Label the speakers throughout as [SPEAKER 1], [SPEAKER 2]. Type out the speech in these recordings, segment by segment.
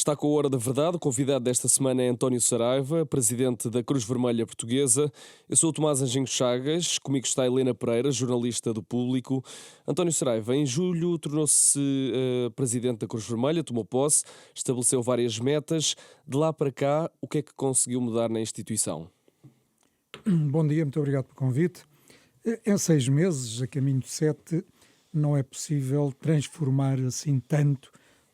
[SPEAKER 1] Está com a Hora da Verdade. O convidado desta semana é António Saraiva, presidente da Cruz Vermelha Portuguesa. Eu sou o Tomás Anjinho Chagas, comigo está a Helena Pereira, jornalista do Público. António Saraiva, em julho, tornou-se presidente da Cruz Vermelha, tomou posse, estabeleceu várias metas. De lá para cá, o que é que conseguiu mudar na instituição?
[SPEAKER 2] Bom dia, muito obrigado pelo convite. Em 6 meses, a caminho de 7, não é possível transformar assim tanto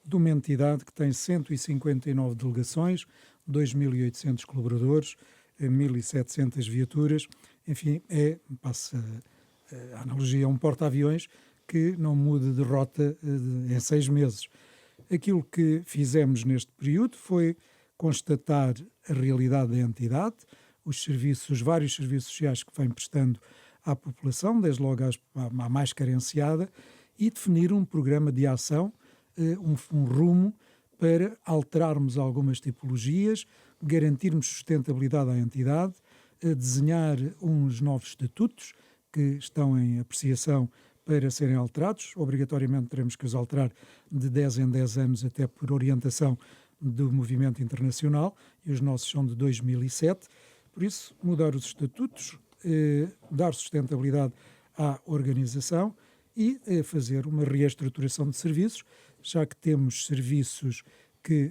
[SPEAKER 2] de uma entidade que tem 159 delegações, 2.800 colaboradores, 1.700 viaturas, enfim, passa a analogia, um porta-aviões que não muda de rota em 6 meses. Aquilo que fizemos neste período foi constatar a realidade da entidade, os vários serviços sociais que vem prestando à população, desde logo à mais carenciada, e definir um programa de ação, um rumo para alterarmos algumas tipologias, garantirmos sustentabilidade à entidade, desenhar uns novos estatutos que estão em apreciação para serem alterados. Obrigatoriamente teremos que os alterar de 10 em 10 anos, até por orientação do movimento internacional, e os nossos são de 2007. Por isso, mudar os estatutos, dar sustentabilidade à organização e fazer uma reestruturação de serviços, já que temos serviços que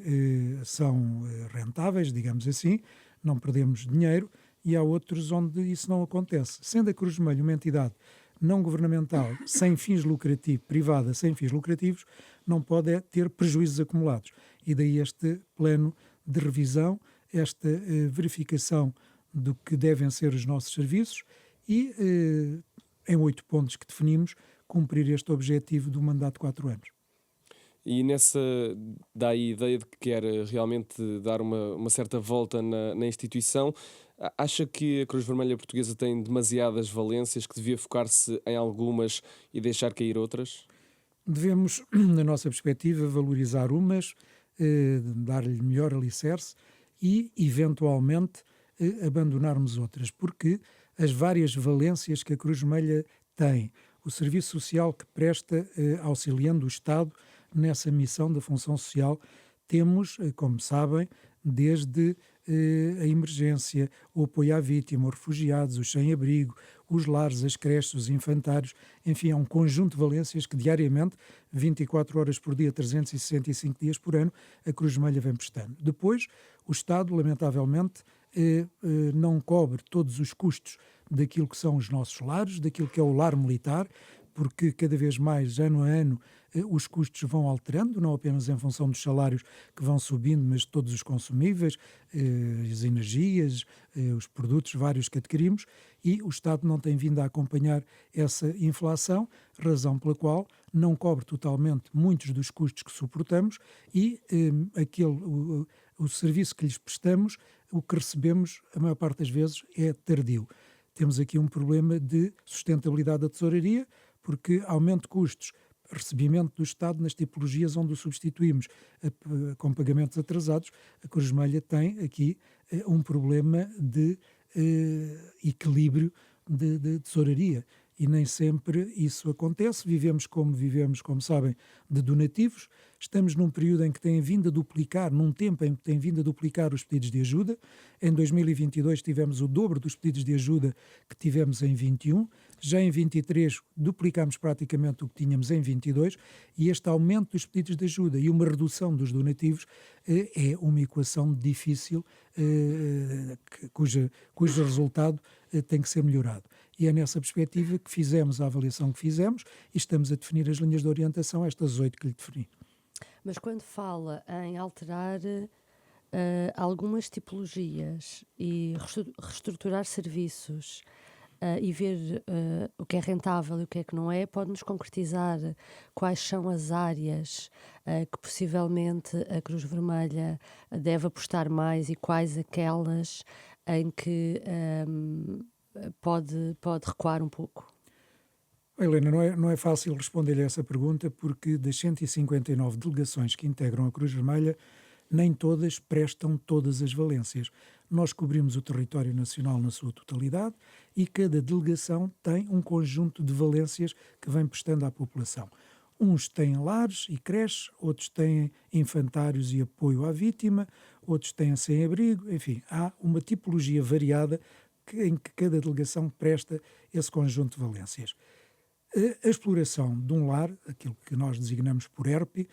[SPEAKER 2] são rentáveis, digamos assim, não perdemos dinheiro, e há outros onde isso não acontece. Sendo a Cruz Vermelha uma entidade não governamental, sem fins lucrativos, privada, sem fins lucrativos, não pode ter prejuízos acumulados. E daí este plano de revisão, esta verificação do que devem ser os nossos serviços e, em 8 pontos que definimos, cumprir este objetivo do mandato de 4 anos.
[SPEAKER 1] E nessa dá a ideia de que quer realmente dar uma certa volta na instituição. Acha que a Cruz Vermelha Portuguesa tem demasiadas valências, que devia focar-se em algumas e deixar cair outras?
[SPEAKER 2] Devemos, na nossa perspectiva, valorizar umas, dar-lhe melhor alicerce e, eventualmente, abandonarmos outras, porque as várias valências que a Cruz Vermelha tem, o serviço social que presta, auxiliando o Estado nessa missão da função social, temos, como sabem, desde a emergência, o apoio à vítima, os refugiados, os sem-abrigo, os lares, as creches, os infantários, enfim, é um conjunto de valências que diariamente, 24 horas por dia, 365 dias por ano, a Cruz Vermelha vem prestando. Depois, o Estado, lamentavelmente, não cobre todos os custos daquilo que são os nossos lares, daquilo que é o lar militar, porque cada vez mais, ano a ano, os custos vão alterando, não apenas em função dos salários que vão subindo, mas todos os consumíveis, as energias, os produtos vários que adquirimos, e o Estado não tem vindo a acompanhar essa inflação, razão pela qual não cobre totalmente muitos dos custos que suportamos e o serviço que lhes prestamos, o que recebemos, a maior parte das vezes, é tardio. Temos aqui um problema de sustentabilidade da tesouraria, porque aumento de custos, recebimento do Estado nas tipologias onde o substituímos com pagamentos atrasados, a Cruz Vermelha tem aqui um problema de equilíbrio de tesouraria. E nem sempre isso acontece. Vivemos, como sabem, de donativos. Estamos num período em que tem vindo a duplicar, num tempo em que tem vindo a duplicar os pedidos de ajuda. Em 2022 tivemos o dobro dos pedidos de ajuda que tivemos em 21. Já em 23 duplicámos praticamente o que tínhamos em 22, e este aumento dos pedidos de ajuda e uma redução dos donativos é uma equação difícil, cujo resultado tem que ser melhorado. E é nessa perspectiva que fizemos a avaliação que fizemos e estamos a definir as linhas de orientação, estas 8 que lhe defini.
[SPEAKER 3] Mas quando fala em alterar algumas tipologias e reestruturar serviços e ver o que é rentável e o que é que não é, pode-nos concretizar quais são as áreas que possivelmente a Cruz Vermelha deve apostar mais e quais aquelas em que pode recuar um pouco?
[SPEAKER 2] Helena, não é fácil responder-lhe a essa pergunta, porque das 159 delegações que integram a Cruz Vermelha, nem todas prestam todas as valências. Nós cobrimos o território nacional na sua totalidade e cada delegação tem um conjunto de valências que vem prestando à população. Uns têm lares e creches, outros têm infantários e apoio à vítima, outros têm sem-abrigo, enfim, há uma tipologia variada em que cada delegação presta esse conjunto de valências. A exploração de um lar, aquilo que nós designamos por ERP,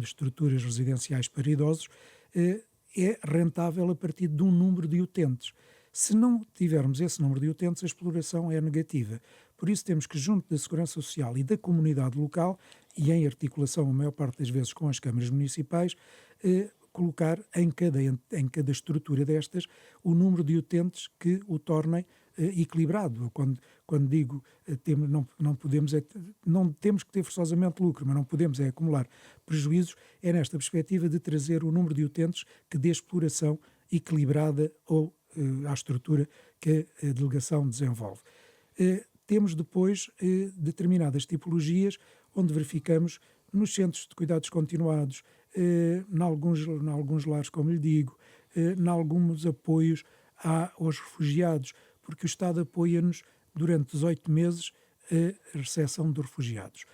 [SPEAKER 2] estruturas residenciais para idosos, é rentável a partir de um número de utentes. Se não tivermos esse número de utentes, a exploração é negativa. Por isso temos que, junto da Segurança Social e da comunidade local, e em articulação a maior parte das vezes com as câmaras municipais, colocar em cada estrutura destas o número de utentes que o tornem equilibrado. Quando digo não temos que ter forçosamente lucro, mas não podemos acumular prejuízos, é nesta perspectiva de trazer o número de utentes que dê exploração equilibrada ou à estrutura que a delegação desenvolve. Temos depois determinadas tipologias onde verificamos nos centros de cuidados continuados, em alguns lares, como lhe digo, em alguns apoios aos refugiados, porque o Estado apoia-nos durante 18 meses a recepção de refugiados.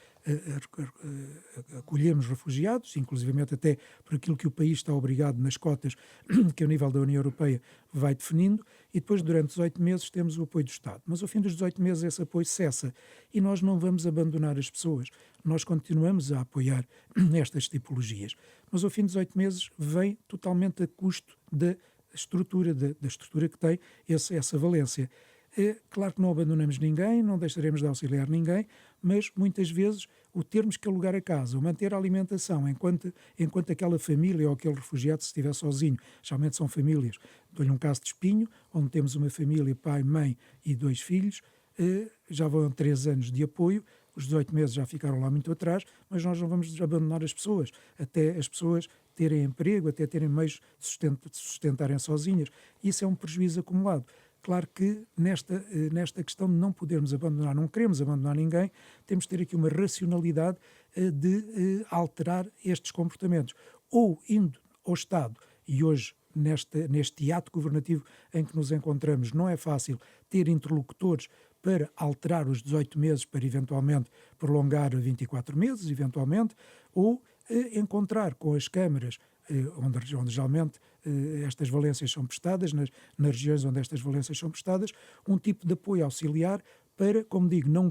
[SPEAKER 2] Acolhemos refugiados, inclusivamente até por aquilo que o país está obrigado nas cotas que a nível da União Europeia vai definindo, e depois durante 18 meses temos o apoio do Estado. Mas ao fim dos 18 meses esse apoio cessa e nós não vamos abandonar as pessoas, nós continuamos a apoiar estas tipologias. Mas ao fim dos 18 meses vem totalmente a custo da estrutura que tem essa valência. É claro que não abandonamos ninguém, não deixaremos de auxiliar ninguém, mas muitas vezes o termos que alugar a casa, o manter a alimentação enquanto aquela família ou aquele refugiado se estiver sozinho, geralmente são famílias, dou-lhe um caso de Espinho, onde temos uma família, pai, mãe e 2 filhos, já vão 3 anos de apoio, os 18 meses já ficaram lá muito atrás, mas nós não vamos abandonar as pessoas, até as pessoas terem emprego, até terem meios de sustentarem sozinhas. Isso é um prejuízo acumulado. Claro que nesta questão de não podermos abandonar, não queremos abandonar ninguém, temos de ter aqui uma racionalidade de alterar estes comportamentos. Ou indo ao Estado, e hoje neste hiato governativo em que nos encontramos, não é fácil ter interlocutores para alterar os 18 meses, para eventualmente prolongar a 24 meses, eventualmente, ou encontrar com as câmaras, onde geralmente estas valências são prestadas, nas regiões onde estas valências são prestadas, um tipo de apoio auxiliar para, como digo, não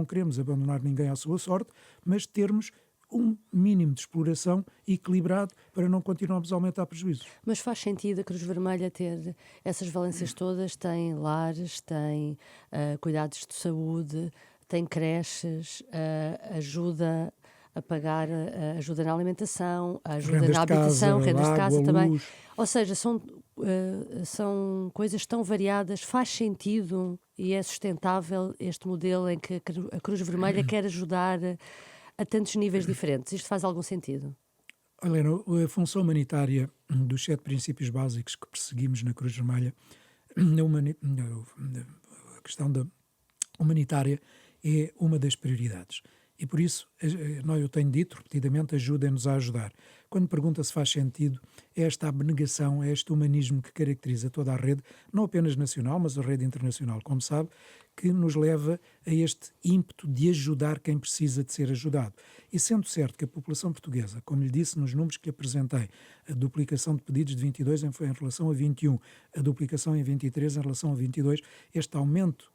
[SPEAKER 2] queremos abandonar ninguém à sua sorte, mas termos um mínimo de exploração equilibrado para não continuarmos a aumentar prejuízos.
[SPEAKER 3] Mas faz sentido a Cruz Vermelha ter essas valências todas? Tem lares, tem cuidados de saúde, tem creches, ajuda a pagar, ajuda na alimentação, ajuda
[SPEAKER 2] Rendas
[SPEAKER 3] na
[SPEAKER 2] de casa,
[SPEAKER 3] habitação, rendas de
[SPEAKER 2] água,
[SPEAKER 3] casa também.
[SPEAKER 2] luz.
[SPEAKER 3] Ou seja, são coisas tão variadas. Faz sentido e é sustentável este modelo em que a Cruz Vermelha quer ajudar a tantos níveis diferentes? Isto faz algum sentido?
[SPEAKER 2] Helena, a função humanitária dos 7 princípios básicos que perseguimos na Cruz Vermelha, a questão da humanitária é uma das prioridades. E por isso, eu tenho dito repetidamente, ajudem-nos a ajudar. Quando pergunta se faz sentido, é esta abnegação, é este humanismo que caracteriza toda a rede, não apenas nacional, mas a rede internacional, como sabe, que nos leva a este ímpeto de ajudar quem precisa de ser ajudado. E sendo certo que a população portuguesa, como lhe disse nos números que lhe apresentei, a duplicação de pedidos de 22 em relação a 21, a duplicação em 23 em relação a 22, este aumento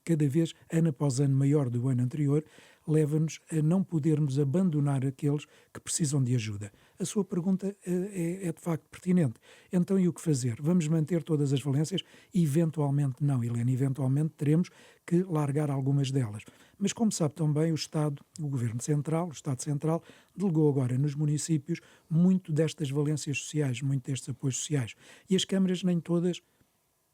[SPEAKER 2] cada vez, ano após ano, maior do ano anterior, leva-nos a não podermos abandonar aqueles que precisam de ajuda. A sua pergunta é de facto pertinente. Então, e o que fazer? Vamos manter todas as valências? Eventualmente não, Helena. Eventualmente teremos que largar algumas delas. Mas, como sabe também, o Estado, o Governo Central, o Estado Central, delegou agora nos municípios muito destas valências sociais, muito destes apoios sociais. E as câmaras, nem todas,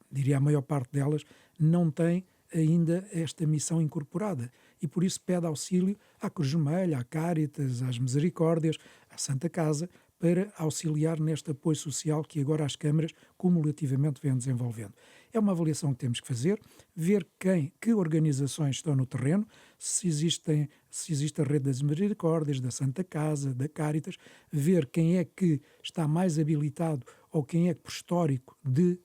[SPEAKER 2] diria a maior parte delas, não têm ainda esta missão incorporada e por isso pede auxílio à Cruz Vermelha, à Cáritas, às Misericórdias, à Santa Casa, para auxiliar neste apoio social que agora as câmaras cumulativamente vêm desenvolvendo. É uma avaliação que temos que fazer, ver que organizações estão no terreno, se existe a rede das Misericórdias, da Santa Casa, da Cáritas, ver quem é que está mais habilitado ou quem é que por histórico de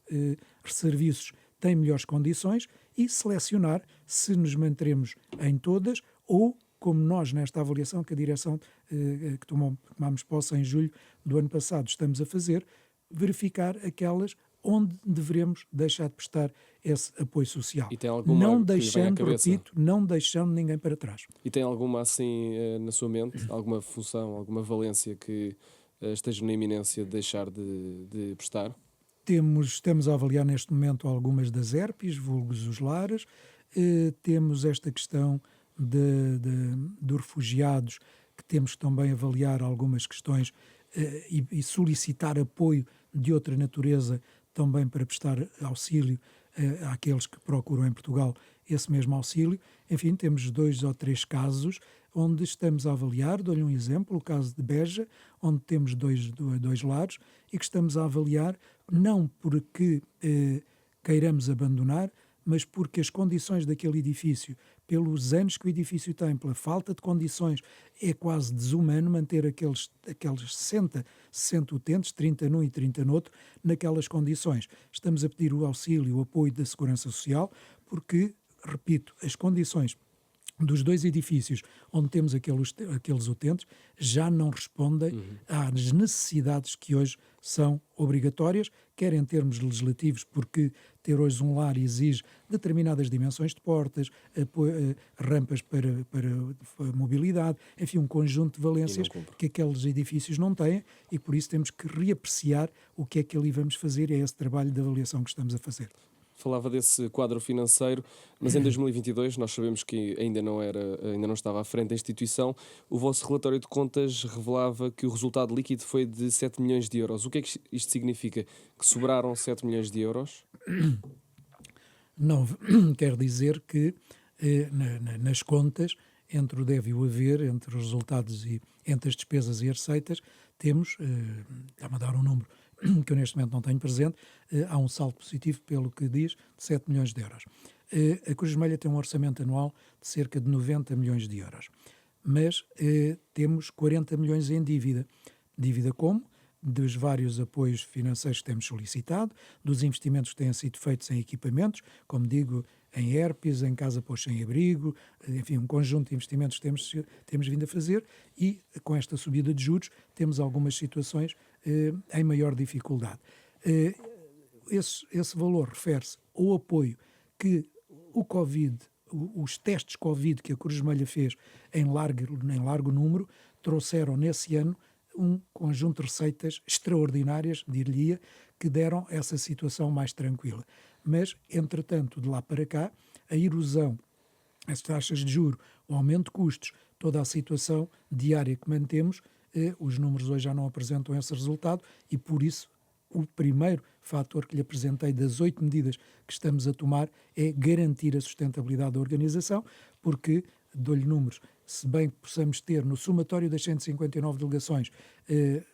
[SPEAKER 2] serviços tem melhores condições e selecionar se nos manteremos em todas ou como nós, nesta avaliação que a direção que tomámos posse em julho do ano passado, estamos a fazer, verificar aquelas onde devemos deixar de prestar esse apoio social.
[SPEAKER 1] E tem alguma
[SPEAKER 2] Não
[SPEAKER 1] que lhe venha à
[SPEAKER 2] deixando,
[SPEAKER 1] cabeça?
[SPEAKER 2] repito, não deixando ninguém para trás.
[SPEAKER 1] E tem alguma assim na sua mente? Alguma função, alguma valência que esteja na iminência de deixar de prestar?
[SPEAKER 2] Estamos a avaliar neste momento algumas das ERPs, vulgos os lares. Temos esta questão dos refugiados, que temos que também avaliar algumas questões e solicitar apoio de outra natureza também para prestar auxílio àqueles que procuram em Portugal esse mesmo auxílio. Enfim, temos 2 ou 3 casos onde estamos a avaliar. Dou-lhe um exemplo, o caso de Beja, onde temos dois lares e que estamos a avaliar não porque queiramos abandonar, mas porque as condições daquele edifício, pelos anos que o edifício tem, pela falta de condições, é quase desumano manter aqueles 60 utentes, 30 num e 30 no outro, naquelas condições. Estamos a pedir o auxílio, o apoio da Segurança Social, porque, repito, as condições dos 2 edifícios onde temos aqueles utentes já não respondem às necessidades que hoje são obrigatórias, quer em termos legislativos, porque ter hoje um lar exige determinadas dimensões de portas, rampas para mobilidade, enfim, um conjunto de valências que aqueles edifícios não têm, e por isso temos que reapreciar o que é que ali vamos fazer, e é esse trabalho de avaliação que estamos a fazer.
[SPEAKER 1] Falava desse quadro financeiro, mas em 2022 nós sabemos que ainda não estava à frente da instituição. O vosso relatório de contas revelava que o resultado líquido foi de 7 milhões de euros. O que é que isto significa? Que sobraram 7 milhões de euros?
[SPEAKER 2] Não, quer dizer que nas contas, entre o deve e o haver, entre os resultados e entre as despesas e as receitas, temos, está-me a dar um número que eu neste momento não tenho presente, há um saldo positivo, pelo que diz, de 7 milhões de euros. A Cruz Vermelha tem um orçamento anual de cerca de 90 milhões de euros, mas temos 40 milhões em dívida. Dívida como? Dos vários apoios financeiros que temos solicitado, dos investimentos que têm sido feitos em equipamentos, como digo, em ERPs, em casa para os sem-abrigo, enfim, um conjunto de investimentos que temos vindo a fazer, e com esta subida de juros temos algumas situações em maior dificuldade. Esse valor refere-se ao apoio que o Covid, os testes Covid que a Cruz Vermelha fez em largo número, trouxeram nesse ano um conjunto de receitas extraordinárias, diria, que deram essa situação mais tranquila. Mas, entretanto, de lá para cá, a erosão, as taxas de juro, o aumento de custos, toda a situação diária que mantemos, os números hoje já não apresentam esse resultado, e por isso o primeiro fator que lhe apresentei das 8 medidas que estamos a tomar é garantir a sustentabilidade da organização, porque, dou-lhe números, se bem que possamos ter no somatório das 159 delegações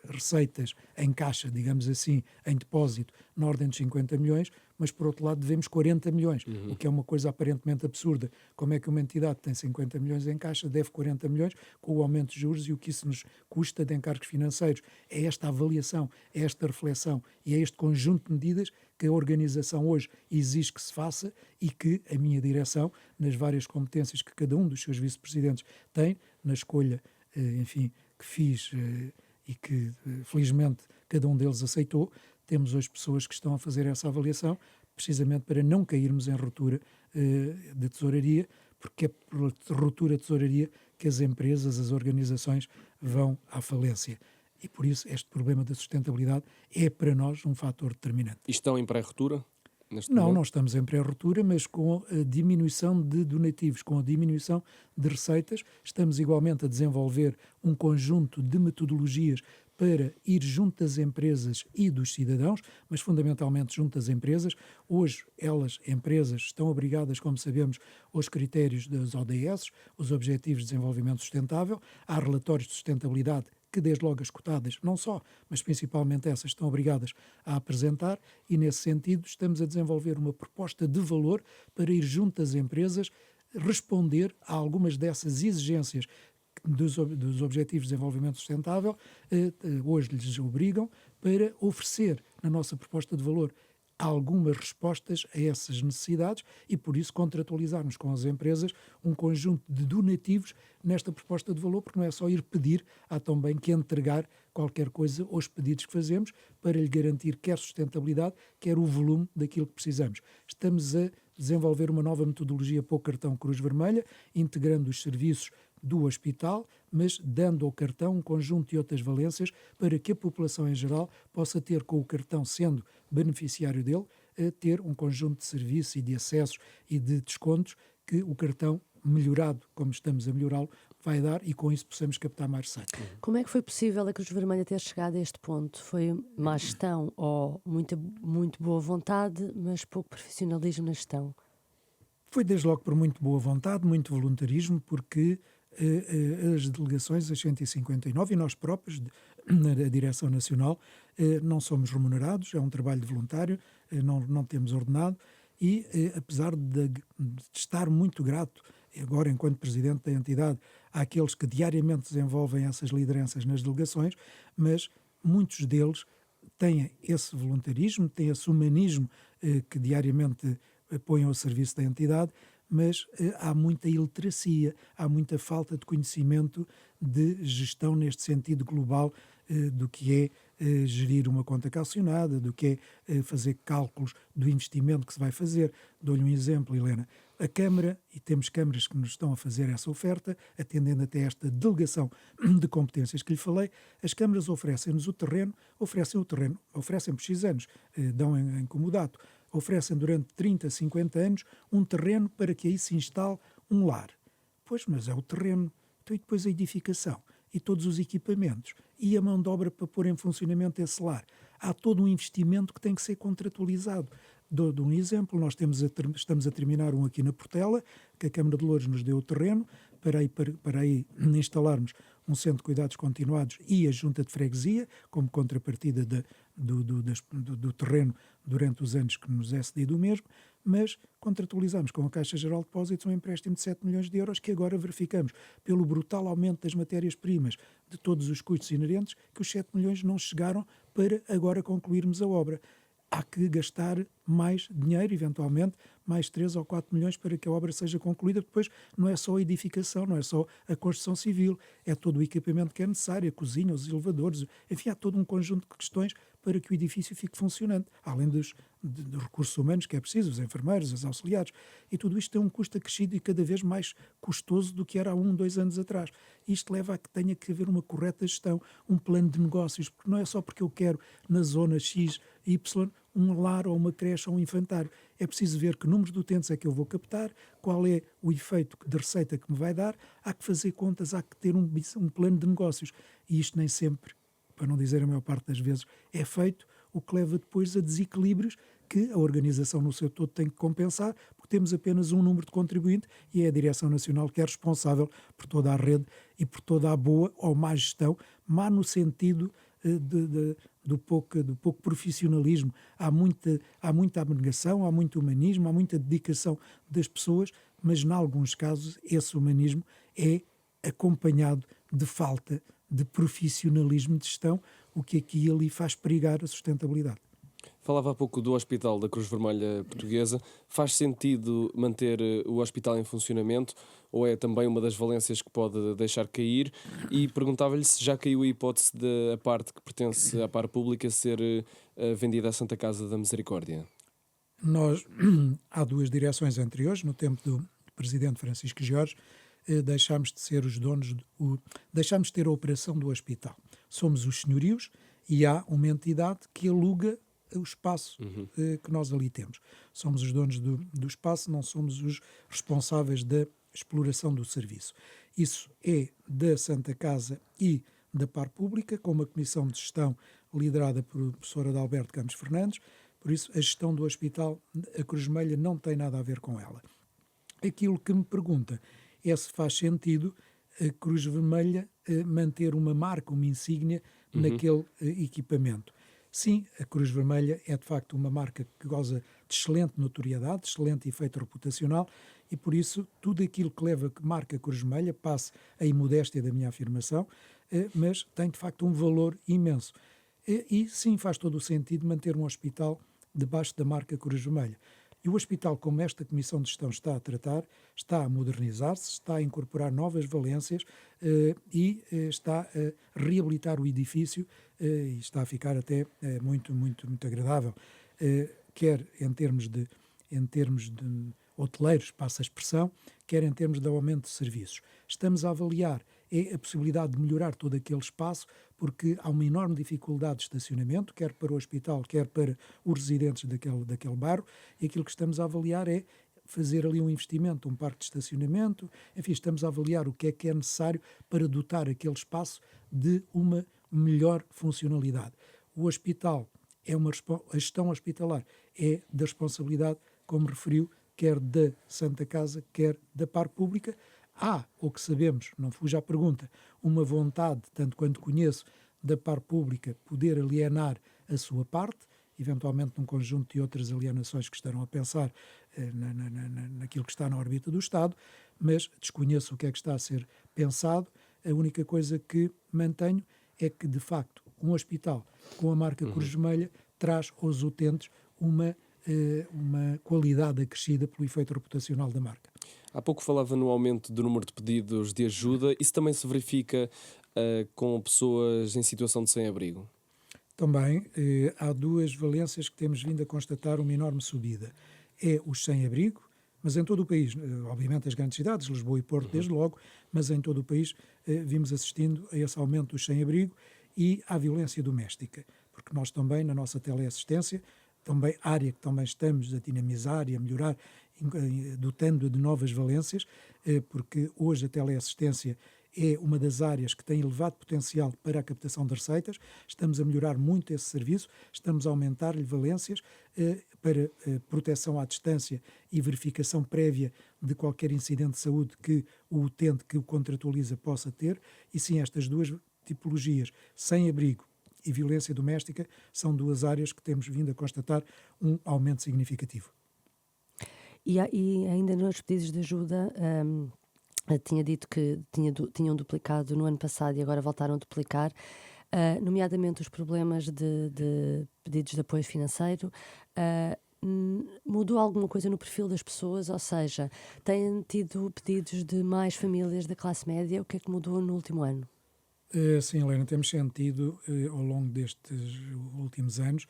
[SPEAKER 2] receitas em caixa, digamos assim, em depósito, na ordem de 50 milhões, mas por outro lado devemos 40 milhões, o que é uma coisa aparentemente absurda. Como é que uma entidade que tem 50 milhões em caixa deve 40 milhões com o aumento de juros e o que isso nos custa de encargos financeiros? É esta avaliação, é esta reflexão e é este conjunto de medidas que a organização hoje exige que se faça, e que a minha direção, nas várias competências que cada um dos seus vice-presidentes tem, na escolha, enfim, que fiz e que felizmente cada um deles aceitou, temos hoje pessoas que estão a fazer essa avaliação, precisamente para não cairmos em ruptura de tesouraria, porque é por ruptura de tesouraria que as empresas, as organizações vão à falência. E por isso este problema da sustentabilidade é para nós um fator determinante.
[SPEAKER 1] E estão em pré-ruptura?
[SPEAKER 2] Não estamos em pré-ruptura, mas com a diminuição de donativos, com a diminuição de receitas, estamos igualmente a desenvolver um conjunto de metodologias para ir junto das empresas e dos cidadãos, mas fundamentalmente junto das empresas. Hoje, empresas, estão obrigadas, como sabemos, aos critérios das ODS, os Objetivos de Desenvolvimento Sustentável. Há relatórios de sustentabilidade que, desde logo as cotadas, não só, mas principalmente essas, estão obrigadas a apresentar, e nesse sentido estamos a desenvolver uma proposta de valor para ir junto às empresas responder a algumas dessas exigências dos Objetivos de Desenvolvimento Sustentável, hoje lhes obrigam, para oferecer na nossa proposta de valor algumas respostas a essas necessidades e, por isso, contratualizarmos com as empresas um conjunto de donativos nesta proposta de valor, porque não é só ir pedir, há também que entregar qualquer coisa aos pedidos que fazemos para lhe garantir quer sustentabilidade, quer o volume daquilo que precisamos. Estamos a desenvolver uma nova metodologia para o cartão Cruz Vermelha, integrando os serviços do hospital, mas dando ao cartão um conjunto de outras valências para que a população em geral possa ter, com o cartão sendo beneficiário dele, ter um conjunto de serviços e de acessos e de descontos que o cartão melhorado, como estamos a melhorá-lo, vai dar, e com isso possamos captar mais receita.
[SPEAKER 3] Como é que foi possível a Cruz Vermelha ter chegado a este ponto? Foi má gestão ou muito boa vontade, mas pouco profissionalismo na gestão?
[SPEAKER 2] Foi desde logo por muito boa vontade, muito voluntarismo, porque as delegações, as 159, e nós próprios, na Direção Nacional, não somos remunerados, é um trabalho de voluntário, não temos ordenado, e apesar de estar muito grato, agora enquanto Presidente da entidade, àqueles que diariamente desenvolvem essas lideranças nas delegações, mas muitos deles têm esse voluntarismo, têm esse humanismo que diariamente põem ao serviço da entidade, mas há muita iliteracia, há muita falta de conhecimento de gestão neste sentido global do que é gerir uma conta calcionada, do que é fazer cálculos do investimento que se vai fazer. Dou-lhe um exemplo, Helena. A Câmara, e temos câmaras que nos estão a fazer essa oferta, atendendo até esta delegação de competências que lhe falei, as câmaras oferecem-nos o terreno, oferecem por X anos, dão em comodato, oferecem durante 30, 50 anos um terreno para que aí se instale um lar. Pois, mas é o terreno. Então, e depois a edificação, e todos os equipamentos, e a mão de obra para pôr em funcionamento esse lar. Há todo um investimento que tem que ser contratualizado. Dou um exemplo, nós estamos a terminar um aqui na Portela, que a Câmara de Loures nos deu o terreno, para aí instalarmos um centro de cuidados continuados e a junta de freguesia, como contrapartida do terreno durante os anos que nos é cedido o mesmo, mas contratualizamos com a Caixa Geral de Depósitos um empréstimo de 7 milhões de euros que agora verificamos, pelo brutal aumento das matérias-primas, de todos os custos inerentes, que os 7 milhões não chegaram para agora concluirmos a obra. Há que gastar mais dinheiro, eventualmente, mais 3 ou 4 milhões para que a obra seja concluída. Depois não é só a edificação, não é só a construção civil, é todo o equipamento que é necessário, a cozinha, os elevadores, enfim, há todo um conjunto de questões para que o edifício fique funcionante, além dos recursos humanos que é preciso, os enfermeiros, os auxiliares, e tudo isto tem um custo acrescido e cada vez mais custoso do que era há 1, 2 anos atrás. Isto leva a que tenha que haver uma correta gestão, um plano de negócios, porque não é só porque eu quero na zona X, Y, um lar ou uma creche ou um infantário. É preciso ver que números de utentes é que eu vou captar, qual é o efeito de receita que me vai dar, há que fazer contas, há que ter um plano de negócios. E isto nem sempre, para não dizer a maior parte das vezes, é feito, o que leva depois a desequilíbrios que a organização no seu todo tem que compensar, porque temos apenas um número de contribuinte e é a Direção Nacional que é responsável por toda a rede e por toda a boa ou má gestão, má no sentido do pouco profissionalismo. Há muita abnegação, há muito humanismo, há muita dedicação das pessoas, mas, em alguns casos, esse humanismo é acompanhado de falta de profissionalismo de gestão, o que aqui e ali faz perigar a sustentabilidade.
[SPEAKER 1] Falava há pouco do Hospital da Cruz Vermelha Portuguesa. Faz sentido manter o hospital em funcionamento ou é também uma das valências que pode deixar cair? E perguntava-lhe se já caiu a hipótese da parte que pertence à par pública ser vendida à Santa Casa da Misericórdia.
[SPEAKER 2] Nós, há 2 direções anteriores, no tempo do Presidente Francisco Jorge, deixámos de ser os donos, deixámos de ter a operação do hospital. Somos os senhorios e há uma entidade que aluga o espaço que nós ali temos. Somos os donos do espaço, não somos os responsáveis da exploração do serviço. Isso é da Santa Casa e da par pública, com uma comissão de gestão liderada por professora Adalberto Campos Fernandes, por isso a gestão do hospital, a Cruz Vermelha não tem nada a ver com ela. Aquilo que me pergunta é se faz sentido a Cruz Vermelha manter uma marca, uma insígnia naquele equipamento. Sim, a Cruz Vermelha é de facto uma marca que goza de excelente notoriedade, de excelente efeito reputacional e por isso tudo aquilo que leva que marca a Cruz Vermelha, passe a imodéstia da minha afirmação, mas tem de facto um valor imenso. E sim, faz todo o sentido manter um hospital debaixo da marca Cruz Vermelha. E o hospital, como esta Comissão de Gestão está a tratar, está a modernizar-se, está a incorporar novas valências e está a reabilitar o edifício e está a ficar até muito, muito, muito agradável, quer em termos de hoteleiros, passa a expressão, quer em termos de aumento de serviços. Estamos a avaliar a possibilidade de melhorar todo aquele espaço, porque há uma enorme dificuldade de estacionamento, quer para o hospital, quer para os residentes daquele bairro, e aquilo que estamos a avaliar é fazer ali um investimento, um parque de estacionamento, enfim, estamos a avaliar o que é necessário para dotar aquele espaço de uma melhor funcionalidade. O hospital a gestão hospitalar é da responsabilidade, como referiu, quer da Santa Casa, quer da parte pública. Há, o que sabemos, não fuja à pergunta, uma vontade, tanto quanto conheço, da parte pública poder alienar a sua parte, eventualmente num conjunto de outras alienações que estarão a pensar naquilo que está na órbita do Estado, mas desconheço o que é que está a ser pensado. A única coisa que mantenho é que, de facto, um hospital com a marca Cruz Vermelha traz aos utentes uma qualidade acrescida pelo efeito reputacional da marca.
[SPEAKER 1] Há pouco falava no aumento do número de pedidos de ajuda. Isso também se verifica com pessoas em situação de sem-abrigo?
[SPEAKER 2] Também há duas valências que temos vindo a constatar uma enorme subida. É os sem-abrigo, mas em todo o país, obviamente as grandes cidades, Lisboa e Porto desde logo, mas em todo o país vimos assistindo a esse aumento dos sem-abrigo e à violência doméstica, porque nós também, na nossa teleassistência, também área que também estamos a dinamizar e a melhorar, dotando de novas valências, porque hoje a teleassistência é uma das áreas que tem elevado potencial para a captação de receitas. Estamos a melhorar muito esse serviço, estamos a aumentar-lhe valências para proteção à distância e verificação prévia de qualquer incidente de saúde que o utente que o contratualiza possa ter. E sim, estas duas tipologias, sem-abrigo e violência doméstica, são duas áreas que temos vindo a constatar um aumento significativo.
[SPEAKER 3] E ainda nos pedidos de ajuda, tinha dito que tinham duplicado no ano passado e agora voltaram a duplicar, nomeadamente os problemas de pedidos de apoio financeiro. Mudou alguma coisa no perfil das pessoas? Ou seja, têm tido pedidos de mais famílias da classe média? O que é que mudou no último ano?
[SPEAKER 2] Sim, Helena, temos sentido ao longo destes últimos anos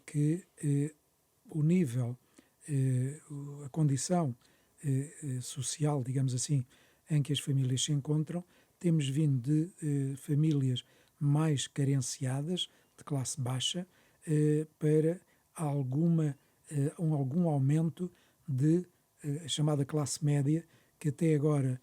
[SPEAKER 2] que o nível, a condição social, digamos assim, em que as famílias se encontram, temos vindo de famílias mais carenciadas, de classe baixa, para algum aumento de a chamada classe média, que até agora,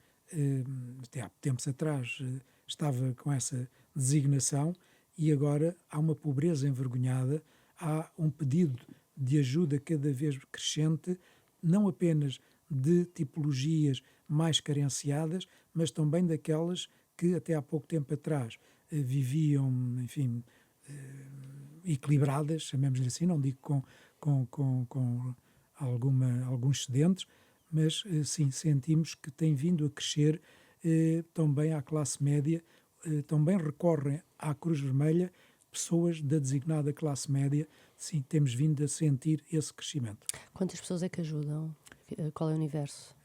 [SPEAKER 2] até há tempos atrás, estava com essa designação, e agora há uma pobreza envergonhada, há um pedido de ajuda cada vez crescente, não apenas de tipologias mais carenciadas, mas também daquelas que até há pouco tempo atrás viviam, enfim, equilibradas, chamemos-lhe assim, não digo com alguns excedentes, mas sim, sentimos que tem vindo a crescer também à classe média, também recorrem à Cruz Vermelha pessoas da designada classe média. Sim, temos vindo a sentir esse crescimento.
[SPEAKER 3] Quantas pessoas é que ajudam? Qual é o universo?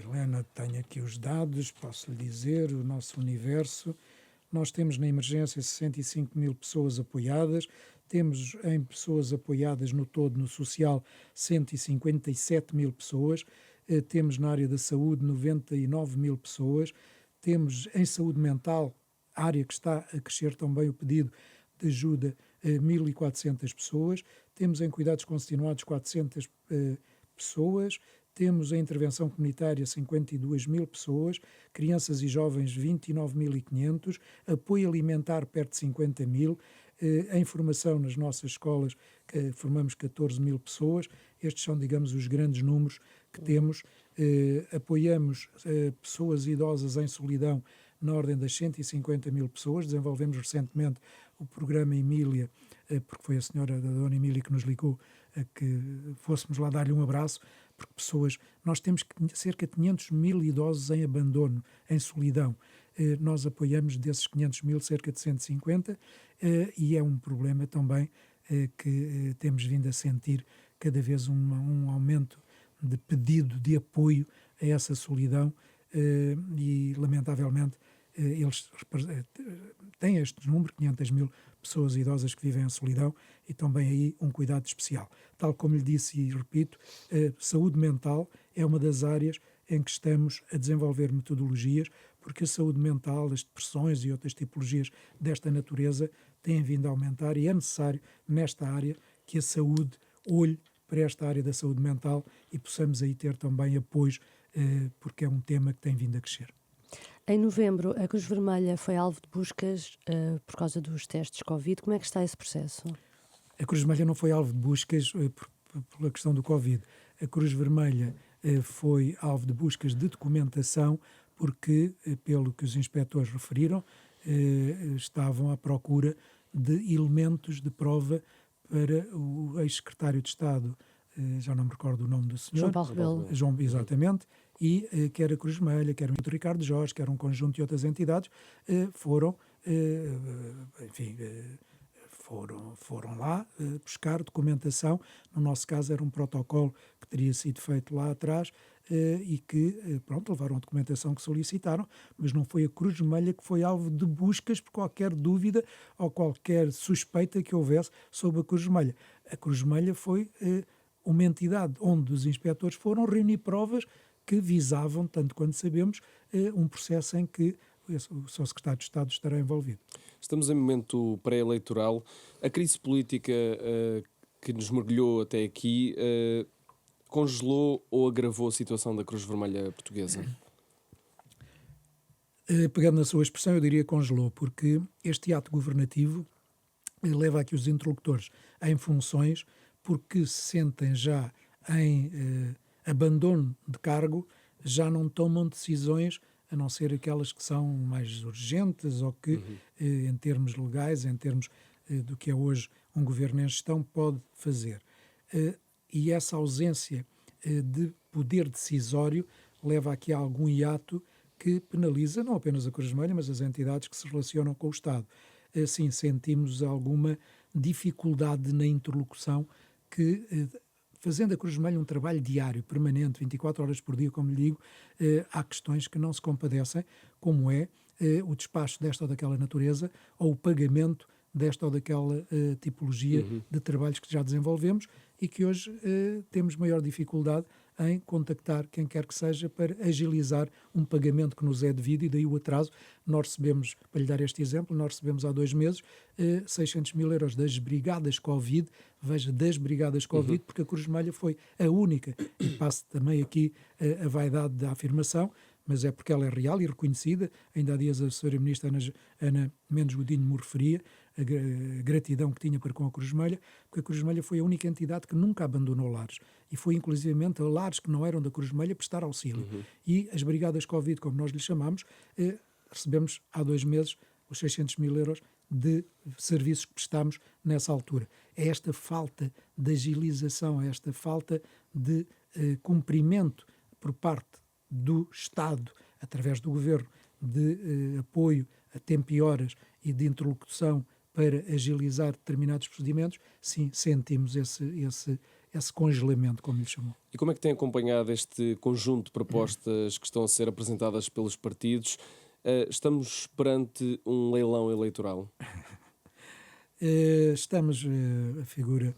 [SPEAKER 2] Helena, tenho aqui os dados, posso lhe dizer, o nosso universo. Nós temos na emergência 65 mil pessoas apoiadas, temos em pessoas apoiadas no todo, no social, 157 mil pessoas, temos na área da saúde 99 mil pessoas, temos em saúde mental, área que está a crescer também o pedido de ajuda, 1.400 pessoas, temos em cuidados continuados 400 pessoas, temos em intervenção comunitária 52 mil pessoas, crianças e jovens 29.500, apoio alimentar perto de 50 mil, em formação nas nossas escolas formamos 14 mil pessoas. Estes são, digamos, os grandes números que temos. Apoiamos pessoas idosas em solidão na ordem das 150 mil pessoas. Desenvolvemos recentemente o programa Emília, porque foi a senhora da Dona Emília que nos ligou a que fôssemos lá dar-lhe um abraço, porque nós temos cerca de 500 mil idosos em abandono, em solidão. nós apoiamos desses 500 mil cerca de 150, e é um problema também que temos vindo a sentir cada vez um aumento de pedido de apoio a essa solidão, e lamentavelmente eles têm este número, 500 mil pessoas idosas que vivem em solidão, e também aí um cuidado especial. Tal como lhe disse e repito, saúde mental é uma das áreas em que estamos a desenvolver metodologias, porque a saúde mental, as depressões e outras tipologias desta natureza têm vindo a aumentar, e é necessário, nesta área, que a saúde olhe para esta área da saúde mental e possamos aí ter também apoios, porque é um tema que tem vindo a crescer.
[SPEAKER 3] Em novembro, a Cruz Vermelha foi alvo de buscas por causa dos testes Covid. Como é que está esse processo?
[SPEAKER 2] A Cruz Vermelha não foi alvo de buscas pela questão do Covid. A Cruz Vermelha foi alvo de buscas de documentação porque, pelo que os inspectores referiram, estavam à procura de elementos de prova para o ex-secretário de Estado, já não me recordo o nome do senhor.
[SPEAKER 3] João Paulo Rebelo.
[SPEAKER 2] João, exatamente, e quer a Cruz Vermelha, quer o Instituto Ricardo Jorge, quer um conjunto de outras entidades, foram lá buscar documentação. No nosso caso era um protocolo que teria sido feito lá atrás, e que, levaram a documentação que solicitaram, mas não foi a Cruz Vermelha que foi alvo de buscas por qualquer dúvida ou qualquer suspeita que houvesse sobre a Cruz Vermelha. A Cruz Vermelha foi uma entidade onde os inspectores foram reunir provas que visavam, tanto quanto sabemos, um processo em que o seu secretário de Estado estará envolvido.
[SPEAKER 1] Estamos em momento pré-eleitoral. A crise política que nos mergulhou até aqui congelou ou agravou a situação da Cruz Vermelha Portuguesa?
[SPEAKER 2] Pegando na sua expressão, eu diria congelou, porque este ato governativo leva a que os interlocutores em funções, porque se sentem já em abandono de cargo, já não tomam decisões, a não ser aquelas que são mais urgentes ou que, em termos legais, em termos do que é hoje um governo em gestão, pode fazer. E essa ausência de poder decisório leva aqui a algum hiato que penaliza não apenas a Cruz Vermelha, mas as entidades que se relacionam com o Estado. Assim, sentimos alguma dificuldade na interlocução que, fazendo a Cruz Vermelha um trabalho diário, permanente, 24 horas por dia, como lhe digo, há questões que não se compadecem, como é o despacho desta ou daquela natureza ou o pagamento desta ou daquela tipologia de trabalhos que já desenvolvemos e que hoje temos maior dificuldade em contactar quem quer que seja para agilizar um pagamento que nos é devido, e daí o atraso. Nós recebemos, para lhe dar este exemplo, nós recebemos há 2 meses 600 mil euros das brigadas Covid, veja, das brigadas Covid, porque a Cruz Vermelha foi a única, e passo também aqui a vaidade da afirmação, mas é porque ela é real e reconhecida. Ainda há dias a Sra. Ministra Ana Mendes Godinho me referia a gratidão que tinha para com a Cruz Vermelha, porque a Cruz Vermelha foi a única entidade que nunca abandonou lares, e foi inclusivamente a lares que não eram da Cruz Vermelha prestar auxílio. E as brigadas Covid, como nós lhe chamamos, recebemos há 2 meses os 600 mil euros de serviços que prestámos nessa altura. É esta falta de agilização, é esta falta de cumprimento por parte do Estado, através do Governo, de apoio a tempo e horas e de interlocução para agilizar determinados procedimentos, sim, sentimos esse congelamento, como lhe chamou.
[SPEAKER 1] E como é que tem acompanhado este conjunto de propostas que estão a ser apresentadas pelos partidos? Estamos perante um leilão eleitoral?
[SPEAKER 2] Estamos, a figura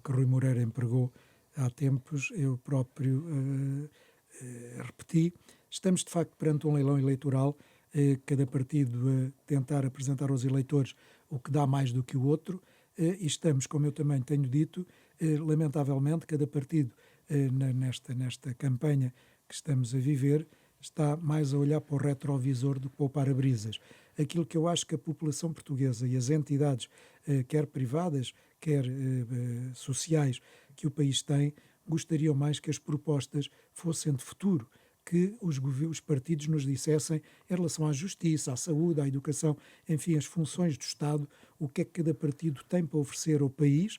[SPEAKER 2] que Rui Moreira empregou há tempos, eu próprio repeti, estamos de facto perante um leilão eleitoral, cada partido a tentar apresentar aos eleitores o que dá mais do que o outro, e estamos, como eu também tenho dito, lamentavelmente, cada partido nesta campanha que estamos a viver está mais a olhar para o retrovisor do que para o para-brisas. Aquilo que eu acho que a população portuguesa e as entidades, quer privadas, quer sociais, que o país tem, gostariam mais que as propostas fossem de futuro, que os partidos nos dissessem em relação à justiça, à saúde, à educação, enfim, as funções do Estado, o que é que cada partido tem para oferecer ao país,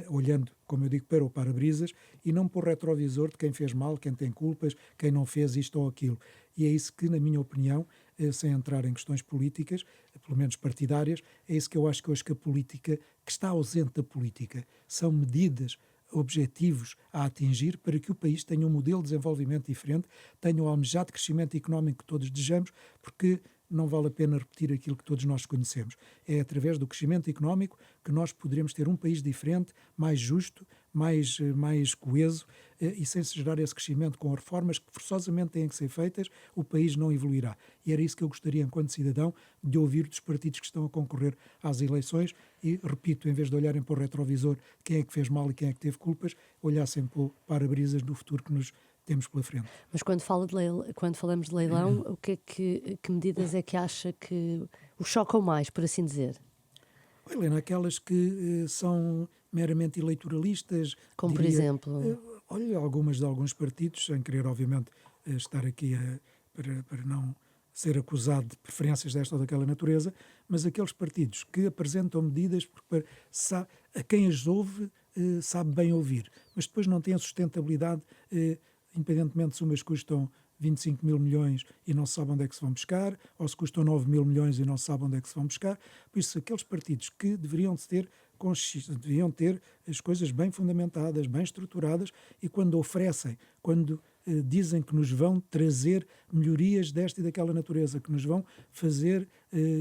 [SPEAKER 2] olhando, como eu digo, para o para-brisas e não para o retrovisor de quem fez mal, quem tem culpas, quem não fez isto ou aquilo. E é isso que, na minha opinião, sem entrar em questões políticas, pelo menos partidárias. É isso que eu acho que hoje que a política, que está ausente da política, são medidas, objetivos a atingir para que o país tenha um modelo de desenvolvimento diferente, tenha o almejado crescimento económico que todos desejamos, porque não vale a pena repetir aquilo que todos nós conhecemos. É através do crescimento económico que nós poderemos ter um país diferente, mais justo, mais coeso, e sem se gerar esse crescimento com reformas que forçosamente têm que ser feitas, o país não evoluirá. E era isso que eu gostaria, enquanto cidadão, de ouvir dos partidos que estão a concorrer às eleições e, repito, em vez de olharem para o retrovisor quem é que fez mal e quem é que teve culpas, olhassem para o para-brisas do futuro que nos temos pela frente.
[SPEAKER 3] Mas quando falamos de leilão, o que medidas é que acha que o chocam mais, por assim dizer?
[SPEAKER 2] Helena, aquelas que são meramente eleitoralistas.
[SPEAKER 3] Como por exemplo?
[SPEAKER 2] Olha, algumas de alguns partidos, sem querer, obviamente, estar aqui para não ser acusado de preferências desta ou daquela natureza, mas aqueles partidos que apresentam medidas porque a quem as ouve sabe bem ouvir, mas depois não tem a sustentabilidade, independentemente se umas custam 25 mil milhões e não se sabe onde é que se vão buscar, ou se custam 9 mil milhões e não se sabe onde é que se vão buscar. Por isso, aqueles partidos que deveriam ter as coisas bem fundamentadas, bem estruturadas, e quando oferecem, quando dizem que nos vão trazer melhorias desta e daquela natureza, que nos vão fazer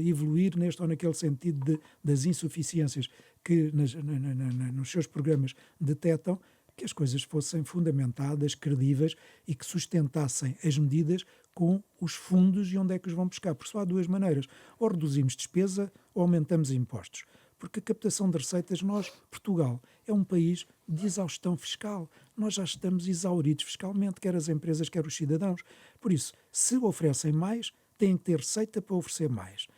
[SPEAKER 2] evoluir neste ou naquele sentido das insuficiências que nos seus programas detectam, que as coisas fossem fundamentadas, credíveis e que sustentassem as medidas com os fundos e onde é que os vão buscar. Porque só há duas maneiras: ou reduzimos despesa ou aumentamos impostos. Porque a captação de receitas, Portugal, é um país de exaustão fiscal. Nós já estamos exauridos fiscalmente, quer as empresas, quer os cidadãos. Por isso, se oferecem mais, têm que ter receita para oferecer mais.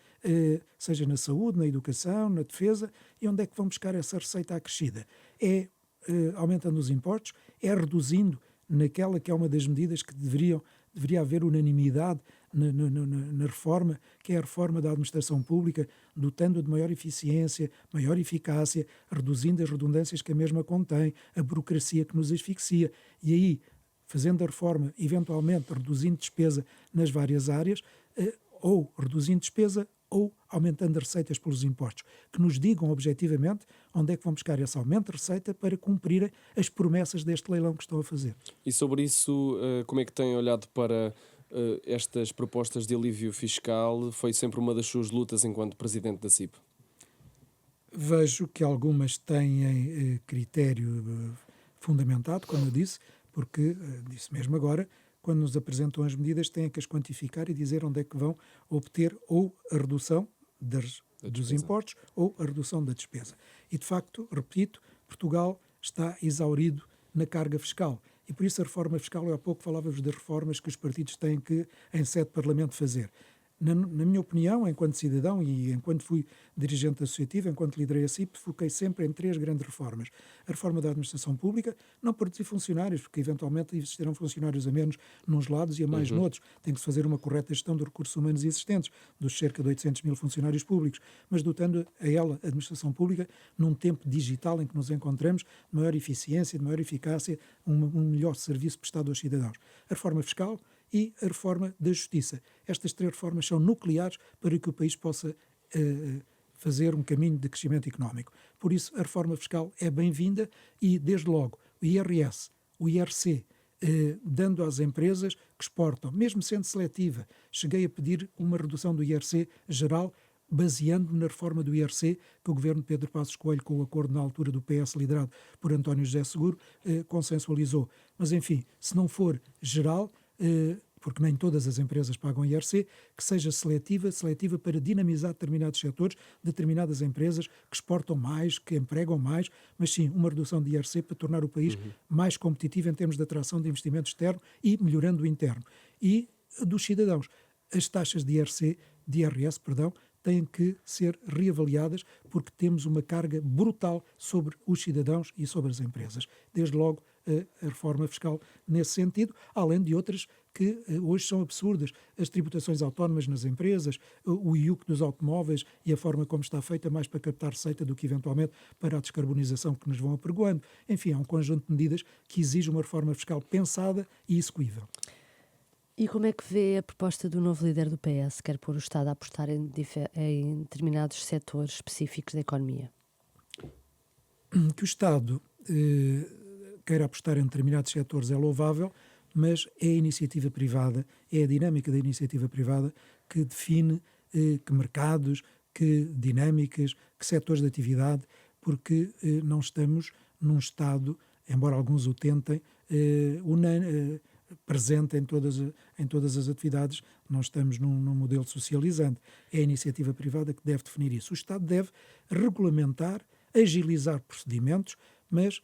[SPEAKER 2] Seja na saúde, na educação, na defesa. E onde é que vão buscar essa receita acrescida? É aumentando os impostos, é reduzindo naquela que é uma das medidas que deveria haver unanimidade na reforma, que é a reforma da administração pública, dotando de maior eficiência, maior eficácia, reduzindo as redundâncias que a mesma contém, a burocracia que nos asfixia. E aí, fazendo a reforma, eventualmente reduzindo despesa nas várias áreas, ou reduzindo despesa ou aumentando as receitas pelos impostos, que nos digam objetivamente onde é que vão buscar esse aumento de receita para cumprirem as promessas deste leilão que estão a fazer.
[SPEAKER 1] E sobre isso, como é que têm olhado para estas propostas de alívio fiscal? Foi sempre uma das suas lutas enquanto presidente da CIP?
[SPEAKER 2] Vejo que algumas têm critério fundamentado, como eu disse, porque, disse mesmo agora, quando nos apresentam as medidas, têm que as quantificar e dizer onde é que vão obter ou a redução dos impostos ou a redução da despesa. E, de facto, repito, Portugal está exaurido na carga fiscal. E por isso a reforma fiscal, eu há pouco falava-vos das reformas que os partidos têm que, em sede de Parlamento, fazer. Na minha opinião, enquanto cidadão e enquanto fui dirigente associativo, enquanto liderei a CIP, foquei sempre em 3 grandes reformas. A reforma da administração pública, não por reduzir funcionários, porque eventualmente existirão funcionários a menos nos lados e a mais noutros. Tem que se fazer uma correta gestão dos recursos humanos existentes, dos cerca de 800 mil funcionários públicos, mas dotando a ela, a administração pública, num tempo digital em que nos encontramos, de maior eficiência, de maior eficácia, um melhor serviço prestado aos cidadãos. A reforma fiscal e a reforma da justiça. Estas 3 reformas são nucleares para que o país possa fazer um caminho de crescimento económico. Por isso, a reforma fiscal é bem-vinda e, desde logo, o IRS, o IRC, dando às empresas que exportam, mesmo sendo seletiva. Cheguei a pedir uma redução do IRC geral, baseando-me na reforma do IRC que o governo de Pedro Passos Coelho, com o acordo na altura do PS liderado por António José Seguro, consensualizou. Mas, enfim, se não for geral, porque nem todas as empresas pagam IRC, que seja seletiva para dinamizar determinados setores, determinadas empresas que exportam mais, que empregam mais, mas sim, uma redução de IRC para tornar o país mais competitivo em termos de atração de investimento externo e melhorando o interno. E dos cidadãos, as taxas de IRS, têm que ser reavaliadas porque temos uma carga brutal sobre os cidadãos e sobre as empresas. Desde logo, a reforma fiscal nesse sentido, além de outras que hoje são absurdas. As tributações autónomas nas empresas, o IUC dos automóveis e a forma como está feita mais para captar receita do que eventualmente para a descarbonização que nos vão apregoando. Enfim, há um conjunto de medidas que exige uma reforma fiscal pensada e execuível.
[SPEAKER 3] E como é que vê a proposta do novo líder do PS, quer pôr o Estado a apostar em determinados setores específicos da economia?
[SPEAKER 2] Que o Estado queira apostar em determinados setores é louvável, mas é a iniciativa privada, é a dinâmica da iniciativa privada que define que mercados, que dinâmicas, que setores de atividade, porque não estamos num Estado, embora alguns o tentem, presente em todas as atividades, não estamos num modelo socializante. É a iniciativa privada que deve definir isso. O Estado deve regulamentar, agilizar procedimentos, mas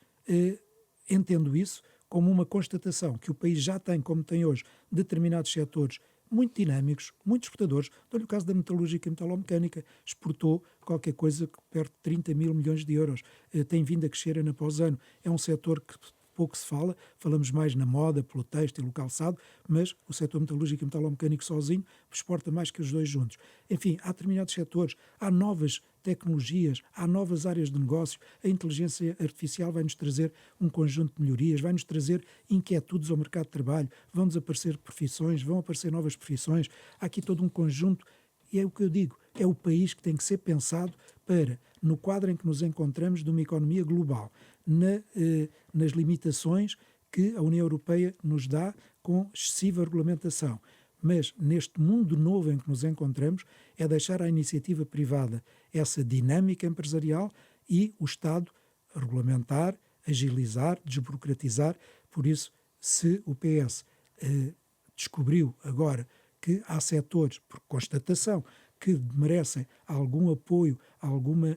[SPEAKER 2] entendo isso como uma constatação que o país já tem, como tem hoje, determinados setores muito dinâmicos, muito exportadores. Dou-lhe o caso da metalúrgica e metalomecânica. Exportou qualquer coisa perto de 30 mil milhões de euros. Tem vindo a crescer ano após ano. É um setor que pouco se fala, falamos mais na moda, pelo têxtil, o calçado, mas o setor metalúrgico e metalomecânico sozinho exporta mais que os dois juntos. Enfim, há determinados setores, há novas tecnologias, há novas áreas de negócio. A inteligência artificial vai-nos trazer um conjunto de melhorias, vai-nos trazer inquietudes ao mercado de trabalho, vão desaparecer profissões, vão aparecer novas profissões. Há aqui todo um conjunto, e é o que eu digo, é o país que tem que ser pensado para, no quadro em que nos encontramos de uma economia global, nas limitações que a União Europeia nos dá com excessiva regulamentação. Mas neste mundo novo em que nos encontramos, é deixar à iniciativa privada essa dinâmica empresarial e o Estado regulamentar, agilizar, desburocratizar. Por isso, se o PS descobriu agora que há setores, por constatação, que merecem algum apoio, algum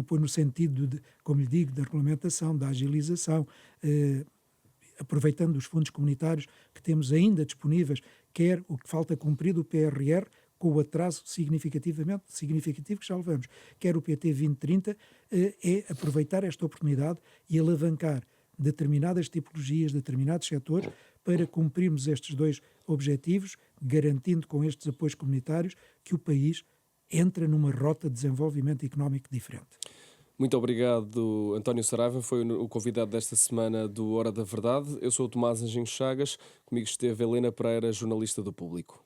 [SPEAKER 2] apoio no sentido de, como lhe digo, da regulamentação, da agilização, aproveitando os fundos comunitários que temos ainda disponíveis, quer o que falta cumprir do PRR, com o atraso significativo que já levamos, quer o PT 2030, é aproveitar esta oportunidade e alavancar determinadas tipologias, determinados setores, para cumprirmos estes dois objetivos, garantindo com estes apoios comunitários que o país entra numa rota de desenvolvimento económico diferente.
[SPEAKER 1] Muito obrigado, António Saraiva, foi o convidado desta semana do Hora da Verdade. Eu sou o Tomás Anjinho Chagas, comigo esteve Helena Pereira, jornalista do Público.